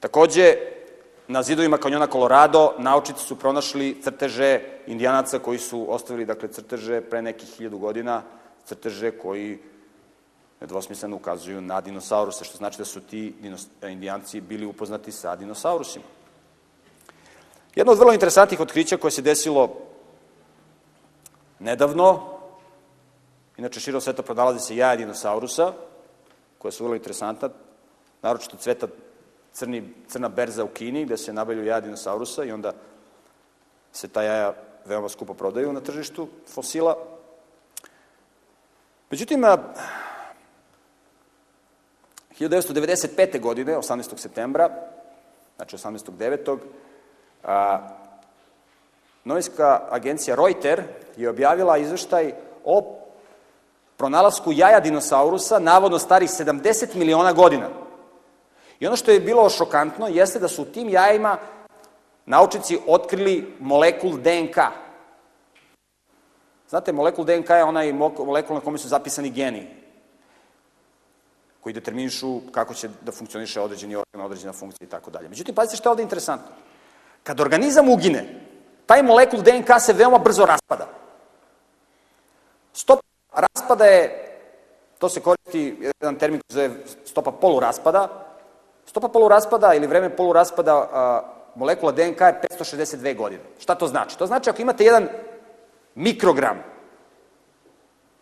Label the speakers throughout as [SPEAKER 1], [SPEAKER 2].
[SPEAKER 1] Takođe, na zidovima kanjona Colorado naučnici su pronašli crteže indijanaca koji su ostavili, dakle, crteže pre nekih 1000 godina, crteže koji nedvosmisleno ukazuju na dinosauruse, što znači da su ti indijanci bili upoznati sa dinosaurusima. Jedno od vrlo interesantnih otkrića koje se desilo nedavno, inače širom sveta pronalazi se jaja dinosaurusa, koja su vrlo interesantna, naročito cveta crna berza u Kini, gde se nabavljaju jaja dinosaurusa i onda se ta jaja veoma skupo prodaju na tržištu fosila. Međutim, 1995. godine, 18. septembra, znači 18.9., novinska agencija Reuters je objavila izveštaj o pronalasku jaja dinosaurusa, navodno starih 70 miliona godina. I ono što je bilo šokantno jeste da su u tim jajima naučnici otkrili molekul DNK. Znate, molekul DNK je onaj molekul na kome su zapisani geni, koji determinišu kako će da funkcioniše određeni organ, određena funkcija i tako dalje. Međutim, pazite što je ovde interesantno. Kad organizam ugine, taj molekul DNK se veoma brzo raspada. Stopa raspada je, to se koristi jedan termin koji se zove stopa poluraspada. Stopa poluraspada ili vreme poluraspada molekula DNK je 562 godine. Šta to znači? To znači ako imate jedan mikrogram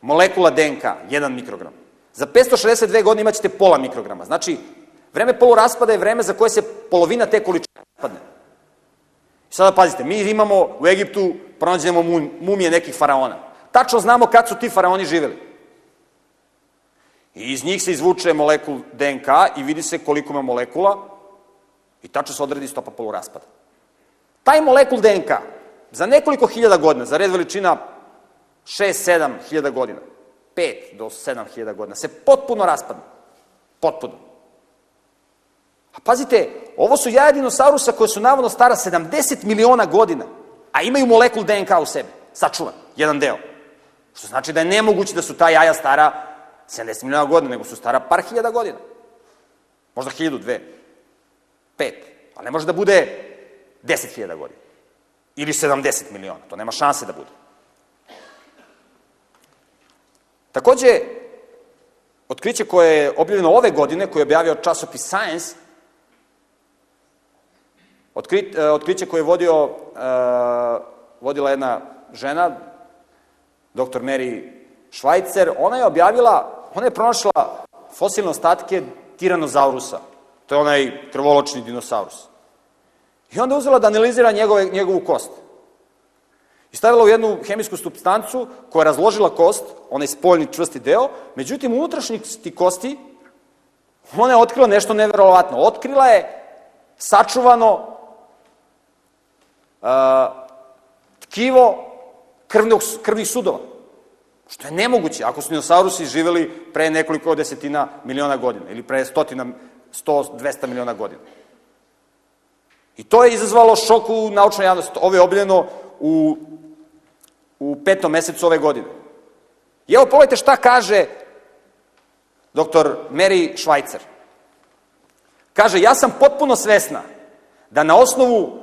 [SPEAKER 1] molekula DNK, 1 mikrogram, za 562 godine imaćete pola mikrograma. Znači, vreme poluraspada je vreme za koje se polovina te količine raspadne. I sada pazite, mi imamo u Egiptu, pronađemo mumije nekih faraona. Tačno znamo kad su ti faraoni živeli. I iz njih se izvuče molekul DNK i vidi se koliko ima molekula i tačno se odredi stopa poluraspada. Taj molekul DNK za nekoliko hiljada godina, za red veličina 6-7 hiljada godina, 5 do 7 hiljada godina, se potpuno raspadne. Potpuno. A pazite, ovo su jaja dinosaurusa koje su navodno stara 70 miliona godina, a imaju molekul DNK u sebi, sačuvan, jedan deo. Što znači da je nemoguće da su ta jaja stara 70 miliona godina, nego su stara par hiljada godina. Možda 1000, 2, 5, ali ne može da bude 10.000 godina. Ili 70 miliona, to nema šanse da bude. Takođe, otkriće koje je objavljeno ove godine, koje je objavio časopis Science, otkriće koje je vodila jedna žena, dr. Mary Schweitzer, ona je pronašla fosilne ostatke tiranozaurusa. To je onaj krvoločni dinosaurus. I onda je uzela da analizira njegovu kost. I stavila u jednu hemijsku supstancu koja je razložila kost, onaj spoljni čvrsti deo, međutim, u unutrašnjosti kosti ona je otkrila nešto neverovatno. Otkrila je sačuvano tkivo krvnih sudova. Što je nemoguće ako su dinosaurusi živeli pre nekoliko desetina miliona godina ili pre 100-200 miliona godina. I to je izazvalo šok u naučnoj javnosti. Ovo je objavljeno u 5. mesecu ove godine. I evo, pogledajte šta kaže dr. Mary Schweitzer. Kaže, ja sam potpuno svesna da na osnovu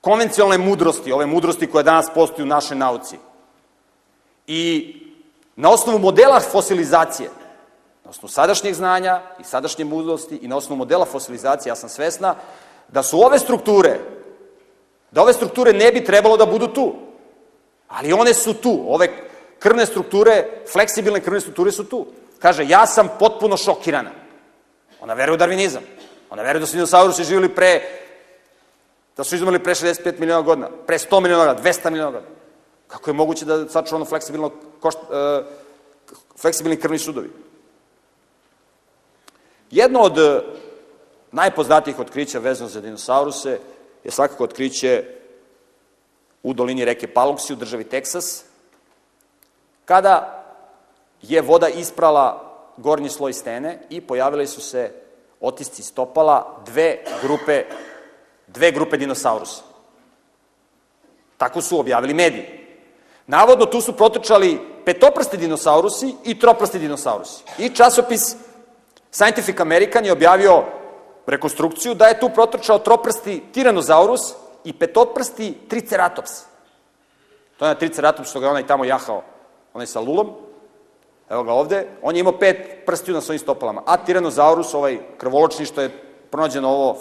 [SPEAKER 1] konvencionalne mudrosti, ove mudrosti koja danas postoji u našoj nauci, i na osnovu modela fosilizacije, na osnovu sadašnjeg znanja i sadašnje mudrosti i na osnovu modela fosilizacije, ja sam svesna da su ove strukture ne bi trebalo da budu tu, ali one su tu, ove krvne strukture, fleksibilne krvne strukture su tu. Kaže, ja sam potpuno šokirana. Ona veruje u darvinizam. Ona veruje da su dinosaurusi živjeli da su izumrli pre 65 miliona godina, pre 100 miliona godina, 200 miliona godina. Kako je moguće da sačuvano fleksibilni krvni sudovi? Jedno od najpoznatijih otkrića vezano za dinosauruse je svakako otkriće u dolini reke Paluxy u državi Teksas, kada je voda isprala gornji sloj stene i pojavili su se otisci stopala dve grupe dinosaurusa. Tako su objavili mediji. Navodno, tu su protrčali petoprsti dinosaurusi i troprsti dinosaurusi. I časopis Scientific American je objavio rekonstrukciju da je tu protrčao troprsti tiranozaurus i petoprsti triceratops. To je na triceratops što ga onaj tamo jahao, onaj sa lulom, evo ga ovde, on je imao 5 prstiju na svojim stopalama, a tiranozaurus, ovaj krvoločni što je pronađeno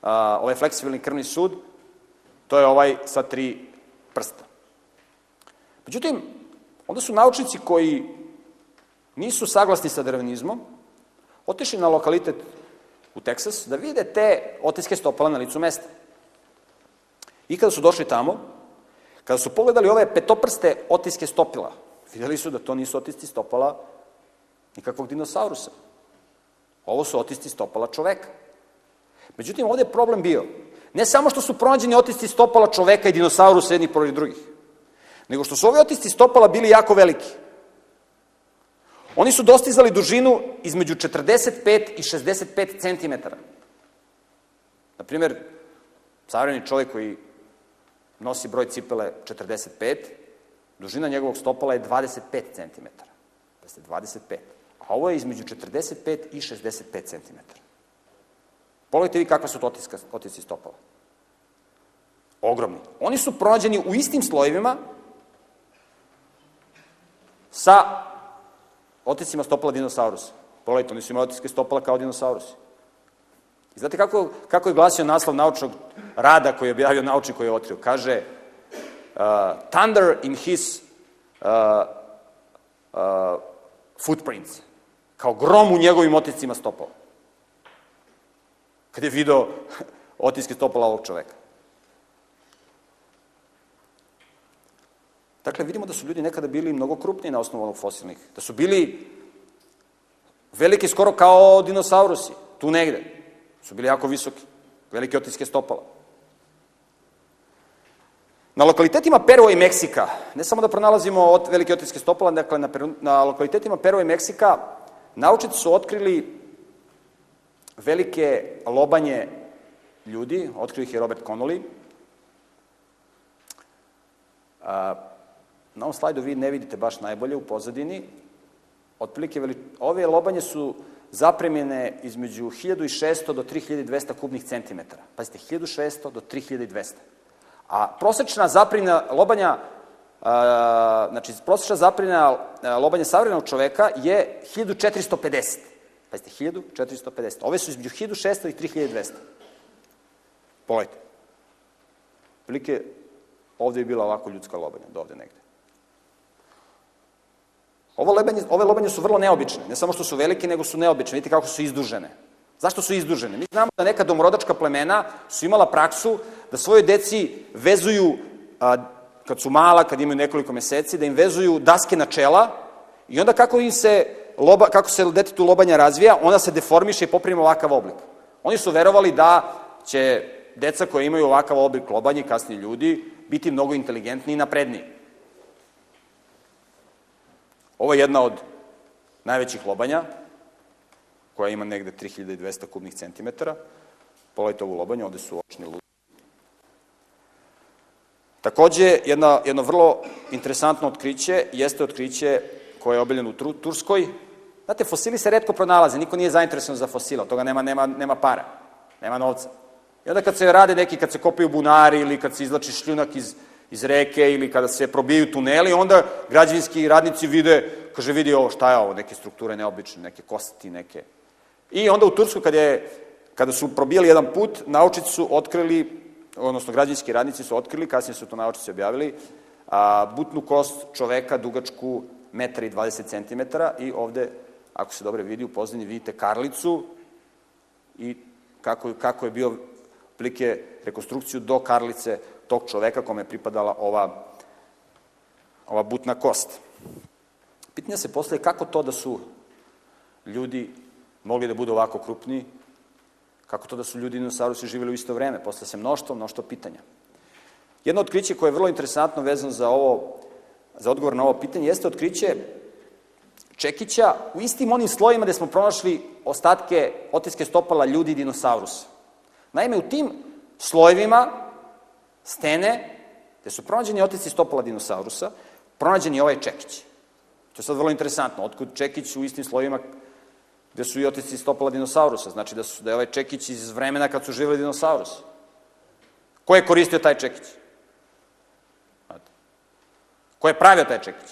[SPEAKER 1] ovaj fleksibilni krvni sud, to je ovaj sa 3 prsta. Međutim, onda su naučnici koji nisu saglasni sa darvinizmom otišli na lokalitet u Teksas da vide te otiske stopala na licu mesta. I kada su došli tamo, kada su pogledali ove petoprste otiske stopila, videli su da to nisu otisci stopala nikakvog dinosaurusa. Ovo su otisci stopala čoveka. Međutim, ovde je problem bio. Ne samo što su pronađeni otisci stopala čoveka i dinosaurusa jednih pored drugih, nego što su ovi otisci stopala bili jako veliki. Oni su dostizali dužinu između 45 i 65 centimetara. Naprimer, savremeni čovek koji nosi broj cipele 45, dužina njegovog stopala je 25 centimetara. Pazite, 25. A ovo je između 45 i 65 centimetara. Pogledajte vi kakva su to otisci stopala. Ogromni. Oni su pronađeni u istim slojevima sa otiscima stopala dinosaurusa. Pogledajte, oni su imali otiske stopala kao dinosaurusi. I znate kako je glasio naslov naučnog rada koji je objavio naučnik koji je otkrio? Kaže, Thunder in his footprints. Kao grom u njegovim otiscima stopala. Kad je video otiske stopala ovog čoveka. Dakle, vidimo da su ljudi nekada bili mnogo krupniji na osnovu onog fosilnih. Da su bili veliki skoro kao dinosaurusi, tu negde. Su bili jako visoki, velike otiske stopala. Na lokalitetima Perua i Meksika, ne samo da pronalazimo velike otiske stopala, dakle, na lokalitetima Perua i Meksika naučnici su otkrili velike lobanje ljudi, otkrio ih je Robert Connolly. Na ovom slajdu vi ne vidite baš najbolje u pozadini. Otprilike, ove lobanje su zapremljene između 1600 do 3200 kubnih centimetara. Pazite, 1600 do 3200. A prosečna zapremljena lobanja, znači prosečna zapremljena lobanja savremenog čoveka je 1450. Pazite, 1450. Ove su između 1600 i 3200. Pogledajte. Otprilike, ovde je bila ovako ljudska lobanja, do ovde negde. Ove lobanje su vrlo neobične. Ne samo što su velike, nego su neobične. Vidite kako su izdužene. Zašto su izdužene? Mi znamo da neka domorodačka plemena su imala praksu da svojoj deci vezuju, kad su mala, kad imaju nekoliko meseci, da im vezuju daske na čela i onda kako se detetu lobanja razvija, ona se deformiše i poprima ovakav oblik. Oni su verovali da će deca koje imaju ovakav oblik lobanja, kasnije ljudi, biti mnogo inteligentniji i napredniji. Ovo je jedna od najvećih lobanja, koja ima negde 3200 kubnih centimetara. Pogledajte ovu lobanju, ovde su očni ludi. Takođe, jedno vrlo interesantno otkriće jeste otkriće koje je obavljeno u Turskoj. Znate, fosili se retko pronalaze, niko nije zainteresovan za fosila, od toga nema para, nema novca. I onda kad se rade neki, kad se kopaju bunari ili kad se izlači šljunak iz reke ili kada se probijaju tuneli, onda građevinski radnici vidi ovo, šta je ovo, neke strukture neobične, neke kosti, neke. I onda u Turskoj, kada su probijali jedan put, naučnici su otkrili, odnosno građevinski radnici su otkrili, kasnije su to naučnici objavili, butnu kost čoveka dugačku 1,20 m i ovde, ako se dobro vidi, u pozadini vidite karlicu i kako je bio plike rekonstrukciju do karlice tog čoveka kome je pripadala ova butna kost. Pitanje se postaje kako to da su ljudi mogli da budu ovako krupni, kako to da su ljudi i dinosaurusi živjeli u isto vreme, postaje se mnoštvo pitanja. Jedno otkriće koje je vrlo interesantno vezano za odgovor na ovo pitanje jeste otkriće čekića u istim onim slojima gde smo pronašli ostatke otiske stopala ljudi i dinosaurusa. Naime, u tim slojevima stene, gde su pronađeni otisci stopala dinosaurusa, pronađen je ovaj čekić. To je sad vrlo interesantno. Otkud čekić u istim slojevima gde su i otisci stopala dinosaurusa, znači da je ovaj čekić iz vremena kad su živeli dinosaurusi. Ko je koristio taj čekić? Ko je pravio taj čekić?